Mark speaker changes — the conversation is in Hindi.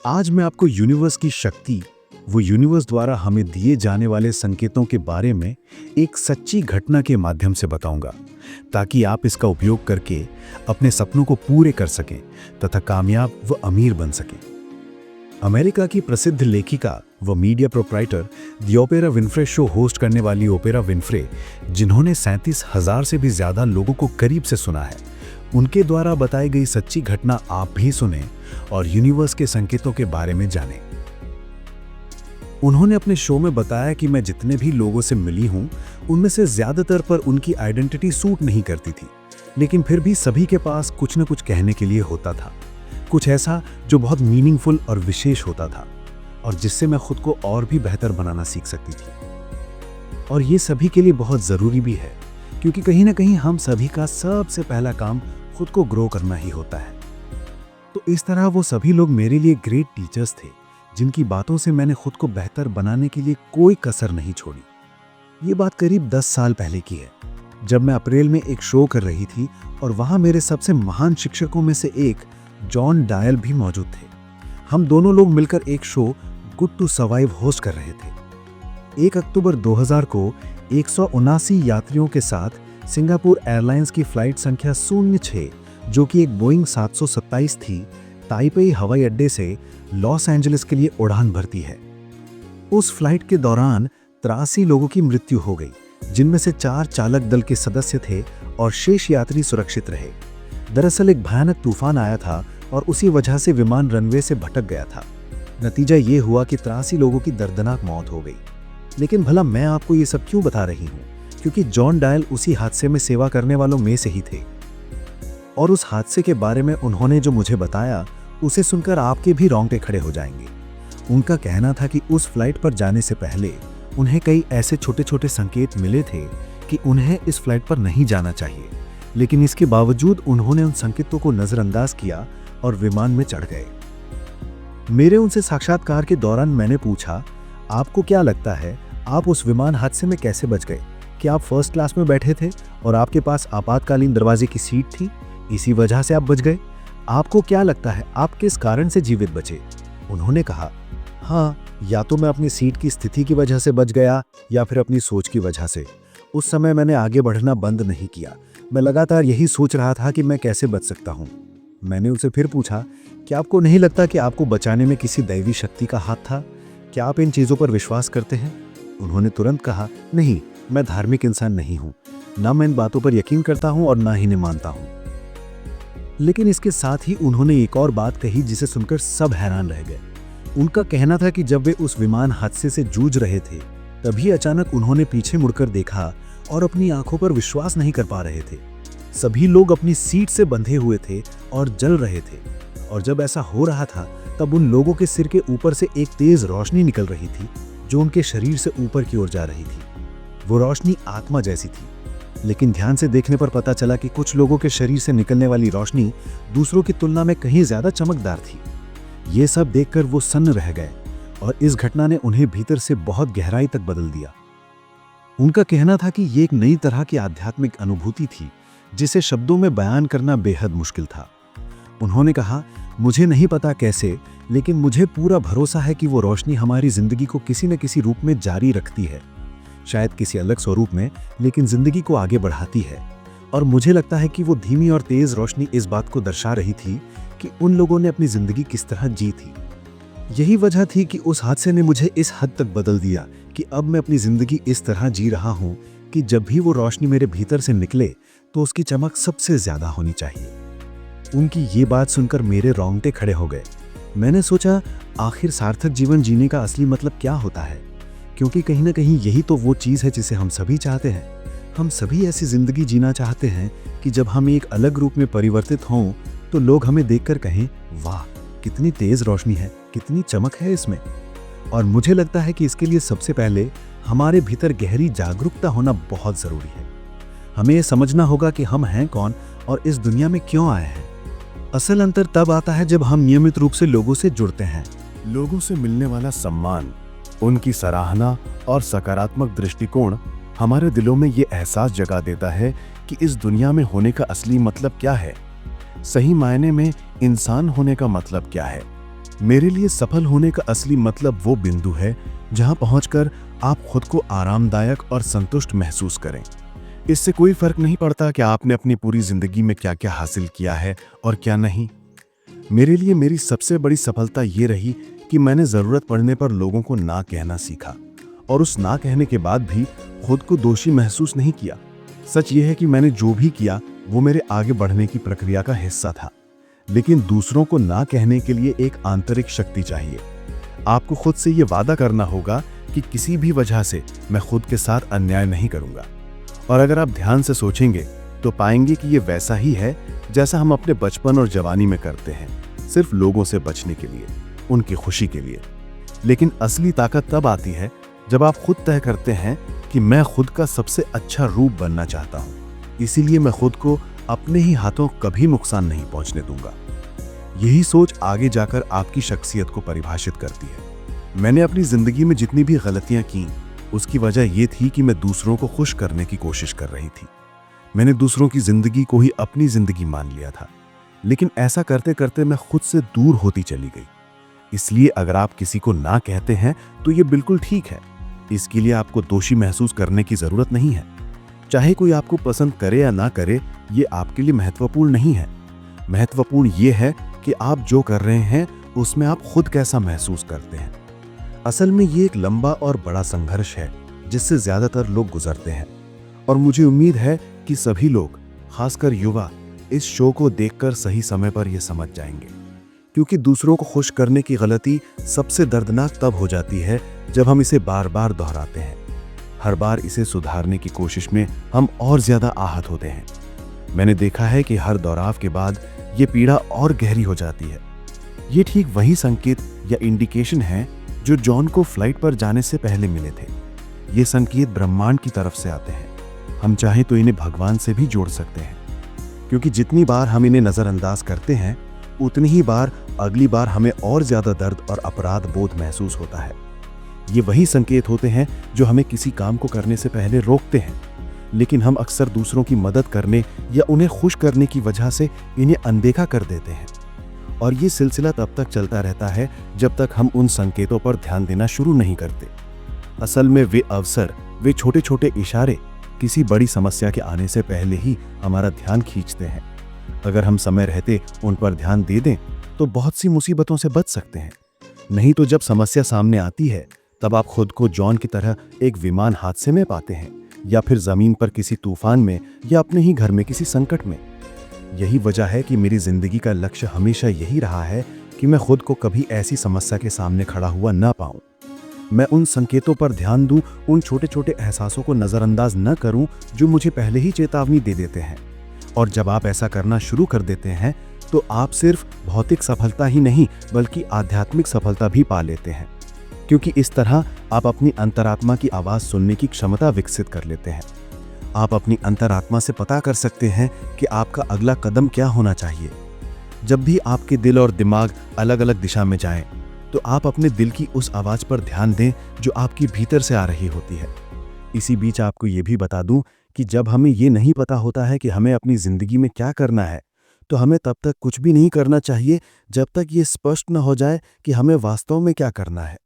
Speaker 1: आज मैं आपको यूनिवर्स की शक्ति, वो यूनिवर्स द्वारा हमें दिए जाने वाले संकेतों के बारे में एक सच्ची घटना के माध्यम से बताऊंगा, ताकि आप इसका उपयोग करके अपने सपनों को पूरे कर सकें तथा कामयाब व अमीर बन सकें। अमेरिका की प्रसिद्ध लेखिका व media proprietor the opera Winfrey show host करने वाली ओपेरा विनफ्रे, जिन्होंने 37,000 से भी ज्यादा लोगों को करीब से सुना है, उनके द्वारा बताई गई सच्ची घटना आप भी सुने और यूनिवर्स के संकेतों के बारे में जानें। उन्होंने अपने शो में बताया कि मैं जितने भी लोगों से मिली हूं, उनमें से ज्यादातर पर उनकी आइडेंटिटी सूट नहीं करती थी, लेकिन फिर भी सभी के पास कुछ न कुछ कहने के लिए होता था, कुछ ऐसा जो बहुत मीनिंगफुल और विशेष होता था और जिससे मैं खुद को और भी बेहतर बनाना सीख सकती थी। और ये सभी के लिए बहुत ज़रूरी भी है, क्योंकि कहीं ना कहीं हम सभी का सबसे पहला काम खुद को ग्रो करना ही होता है। तो इस तरह वो सभी लोग मेरे लिए ग्रेट टीचर्स थे, जिनकी बातों से मैंने खुद को बेहतर बनाने के लिए कोई कसर नहीं छोड़ी। ये बात करीब 10 साल पहले की है, जब मैं अप्रैल में एक शो कर रही थी और वहाँ मेरे सबसे महान शिक्षकों में से एक जॉन डायल भी मौजूद थे। हम दोनों लोग मिलकर एक show good to survive host कर रहे थे। 1 अक्टूबर 2000 को 179 यात्रियों के साथ सिंगापुर एयरलाइंस की फ्लाइट संख्या 06, जो कि एक बोइंग 727 थी, ताइपेई हवाई अड्डे से लॉस एंजलिस के लिए उड़ान भरती है। उस फ्लाइट के दौरान 83 लोगों की मृत्यु हो गई, जिनमें से 4 चालक दल के सदस्य थे और शेष यात्री सुरक्षित रहे। दरअसल एक भयानक तूफान आया था और उसी वजह से विमान रनवे से भटक गया था। नतीजा ये हुआ कि 83 लोगों की दर्दनाक मौत हो गई। लेकिन भला मैं आपको ये सब क्यों बता रही हूँ? क्योंकि जॉन डायल उसी हादसे में सेवा करने वालों में से ही थे, और उस हादसे के बारे में उन्होंने जो मुझे बताया, उसे सुनकर आपके भी रोंगटे खड़े हो जाएंगे। उनका कहना था कि उस फ्लाइट पर जाने से पहले उन्हें कई ऐसे छोटे छोटे संकेत मिले थे कि उन्हें इस फ्लाइट पर नहीं जाना चाहिए, लेकिन इसके बावजूद उन्होंने उन संकेतों को नजरअंदाज किया और विमान में चढ़ गए। मेरे उनसे साक्षात्कार के दौरान मैंने पूछा, आपको क्या लगता है आप उस विमान हादसे में कैसे बच गए? क्या आप फर्स्ट क्लास में बैठे थे और आपके पास आपातकालीन दरवाजे की सीट थी, इसी वजह से आप बच गए? आपको क्या लगता है आप किस कारण से जीवित बचे? उन्होंने कहा, हाँ, या तो मैं अपनी सीट की स्थिति की वजह से बच गया या फिर अपनी सोच की वजह से। उस समय मैंने आगे बढ़ना बंद नहीं किया। मैं लगातार यही सोच रहा था कि मैं कैसे बच सकता हूँ। मैंने उनसे फिर पूछा, क्या आपको नहीं लगता कि आपको बचाने में किसी दैवी शक्ति का हाथ था? क्या आप इन चीज़ों पर विश्वास करते हैं? उन्होंने तुरंत कहा, नहीं, मैं धार्मिक इंसान नहीं हूँ, ना मैं इन बातों पर यकीन करता हूँ और ना ही इन्हें मानता हूँ। लेकिन इसके साथ ही उन्होंने एक और बात कही जिसे सुनकर सब हैरान रह गए। उनका कहना था कि जब वे उस विमान हादसे से जूझ रहे थे, तभी अचानक उन्होंने पीछे मुड़कर देखा और अपनी आंखों पर विश्वास नहीं कर पा रहे थे। सभी लोग अपनी सीट से बंधे हुए थे और जल रहे थे, और जब ऐसा हो रहा था तब उन लोगों के सिर के ऊपर से एक तेज रोशनी निकल रही थी, जो उनके शरीर से ऊपर की ओर जा रही थी। वो रोशनी आत्मा जैसी थी, लेकिन ध्यान से देखने पर पता चला कि कुछ लोगों के शरीर से निकलने वाली रोशनी दूसरों की तुलना में कहीं ज्यादा चमकदार थी। ये सब देखकर वो सन्न रह गए और इस घटना ने उन्हें भीतर से बहुत गहराई तक बदल दिया। उनका कहना था कि ये एक नई तरह की आध्यात्मिक अनुभूति थी, जिसे शब्दों में बयान करना बेहद मुश्किल था। उन्होंने कहा, मुझे नहीं पता कैसे, लेकिन मुझे पूरा भरोसा है कि वो रोशनी हमारी जिंदगी को किसी न किसी रूप में जारी रखती है, शायद किसी अलग स्वरूप में, लेकिन जिंदगी को आगे बढ़ाती है। और मुझे लगता है कि वो धीमी और तेज रोशनी इस बात को दर्शा रही थी कि उन लोगों ने अपनी जिंदगी किस तरह जी थी। यही वजह थी कि उस हादसे ने मुझे इस हद तक बदल दिया कि अब मैं अपनी जिंदगी इस तरह जी रहा हूं कि जब भी वो रोशनी मेरे भीतर से निकले तो उसकी चमक सबसे ज्यादा होनी चाहिए। उनकी ये बात सुनकर मेरे रोंगटे खड़े हो गए। मैंने सोचा, आखिर सार्थक जीवन जीने का असली मतलब क्या होता है? क्योंकि कहीं ना कहीं यही तो वो चीज़ है जिसे हम सभी चाहते हैं। हम सभी ऐसी जिंदगी जीना चाहते हैं कि जब हम एक अलग रूप में परिवर्तित हों तो लोग हमें देखकर कहें, वाह, कितनी तेज रोशनी है, कितनी चमक है इसमें। और मुझे लगता है कि इसके लिए सबसे पहले हमारे भीतर गहरी जागरूकता होना बहुत ज़रूरी है। हमें ये समझना होगा कि हम हैं कौन और इस दुनिया में क्यों आए हैं। असल अंतर तब आता है जब हम नियमित रूप से लोगों से जुड़ते हैं।
Speaker 2: लोगों से मिलने वाला सम्मान, उनकी सराहना और सकारात्मक दृष्टिकोण हमारे दिलों में ये एहसास जगा देता है कि इस दुनिया में होने का असली मतलब क्या है, सही मायने में इंसान होने का मतलब क्या है। मेरे लिए सफल होने का असली मतलब वो बिंदु है जहां पहुंचकर आप खुद को आरामदायक और संतुष्ट महसूस करें। इससे कोई फर्क नहीं पड़ता कि आपने अपनी पूरी जिंदगी में क्या क्या हासिल किया है और क्या नहीं। मेरे लिए मेरी सबसे बड़ी सफलता ये रही कि मैंने जरूरत पड़ने पर लोगों को ना कहना सीखा और उस ना कहने के बाद भी खुद को दोषी महसूस नहीं किया। सच ये है कि मैंने जो भी किया वो मेरे आगे बढ़ने की प्रक्रिया का हिस्सा था, लेकिन दूसरों को ना कहने के लिए एक आंतरिक शक्ति चाहिए। आपको खुद से ये वादा करना होगा कि किसी भी वजह से मैं खुद के साथ अन्याय नहीं करूंगा। और अगर आप ध्यान से सोचेंगे तो पाएंगे कि ये वैसा ही है जैसा हम अपने बचपन और जवानी में करते हैं, सिर्फ लोगों से बचने के लिए, उनकी खुशी के लिए। लेकिन असली ताकत तब आती है जब आप खुद तय करते हैं कि मैं खुद का सबसे अच्छा रूप बनना चाहता हूं, इसीलिए मैं खुद को अपने ही हाथों कभी नुकसान नहीं पहुंचने दूंगा। यही सोच आगे जाकर आपकी शख्सियत को परिभाषित करती है। मैंने अपनी जिंदगी में जितनी भी गलतियां की, उसकी वजह यह थी कि मैं दूसरों को खुश करने की कोशिश कर रही थी। मैंने दूसरों की जिंदगी को ही अपनी जिंदगी मान लिया था, लेकिन ऐसा करते करते मैं खुद से दूर होती चली गई। इसलिए अगर आप किसी को ना कहते हैं तो ये बिल्कुल ठीक है। इसके लिए आपको दोषी महसूस करने की जरूरत नहीं है। चाहे कोई आपको पसंद करे या ना करे, ये आपके लिए महत्वपूर्ण नहीं है। महत्वपूर्ण ये है कि आप जो कर रहे हैं उसमें आप खुद कैसा महसूस करते हैं। असल में ये एक लंबा और बड़ा संघर्ष है जिससे ज्यादातर लोग गुजरते हैं, और मुझे उम्मीद है कि सभी लोग, खासकर युवा, इस शो को देखकर सही समय पर यह समझ जाएंगे। क्योंकि दूसरों को खुश करने की गलती सबसे दर्दनाक तब हो जाती है जब हम इसे बार बार दोहराते हैं। हर बार इसे सुधारने की कोशिश में हम और ज्यादा आहत होते हैं। मैंने देखा है कि हर दोहराव के बाद ये पीड़ा और गहरी हो जाती है। ये ठीक वही संकेत या इंडिकेशन है जो जॉन को फ्लाइट पर जाने से पहले मिले थे। ये संकेत ब्रह्मांड की तरफ से आते हैं। हम चाहें तो इन्हें भगवान से भी जोड़ सकते हैं, क्योंकि जितनी बार हम इन्हें नजरअंदाज करते हैं उतनी ही बार अगली बार हमें और ज्यादा दर्द और अपराध बोध महसूस होता है। ये वही संकेत होते हैं जो हमें किसी काम को करने से पहले रोकते हैं, लेकिन हम अक्सर दूसरों की मदद करने या उन्हें खुश करने की वजह से इन्हें अनदेखा कर देते हैं। और ये सिलसिला तब तक चलता रहता है जब तक हम उन संकेतों पर ध्यान देना शुरू नहीं करते। असल में वे अवसर, वे छोटे छोटे इशारे किसी बड़ी समस्या के आने से पहले ही हमारा ध्यान खींचते हैं। अगर हम समय रहते उन पर ध्यान दे दें तो बहुत सी मुसीबतों से बच सकते हैं। नहीं तो जब समस्या सामने आती है तब आप खुद को जॉन की तरह एक विमान हादसे में पाते हैं, या फिर जमीन पर किसी तूफान में, या अपने ही घर में किसी संकट में। यही वजह है कि मेरी जिंदगी का लक्ष्य हमेशा यही रहा है कि मैं खुद को कभी ऐसी समस्या के सामने खड़ा हुआ ना पाऊं। मैं उन संकेतों पर ध्यान दूं, उन छोटे छोटे एहसासों को नजरअंदाज न करूं जो मुझे पहले ही चेतावनी दे देते हैं। और जब आप ऐसा करना शुरू कर देते हैं तो आप सिर्फ भौतिक सफलता ही नहीं बल्कि आध्यात्मिक सफलता भी पा लेते हैं, क्योंकि इस तरह आप अपनी अंतरात्मा की आवाज सुनने की क्षमता विकसित कर लेते हैं। आप अपनी अंतरात्मा से पता कर सकते हैं कि आपका अगला कदम क्या होना चाहिए। जब भी आपके दिल और दिमाग अलग अलग दिशा में जाएं, तो आप अपने दिल की उस आवाज पर ध्यान दें जो आपके भीतर से आ रही होती है। इसी बीच आपको ये भी बता दूं कि जब हमें ये नहीं पता होता है कि हमें अपनी जिंदगी में क्या करना है, तो हमें तब तक कुछ भी नहीं करना चाहिए जब तक ये स्पष्ट न हो जाए कि हमें वास्तव में क्या करना है।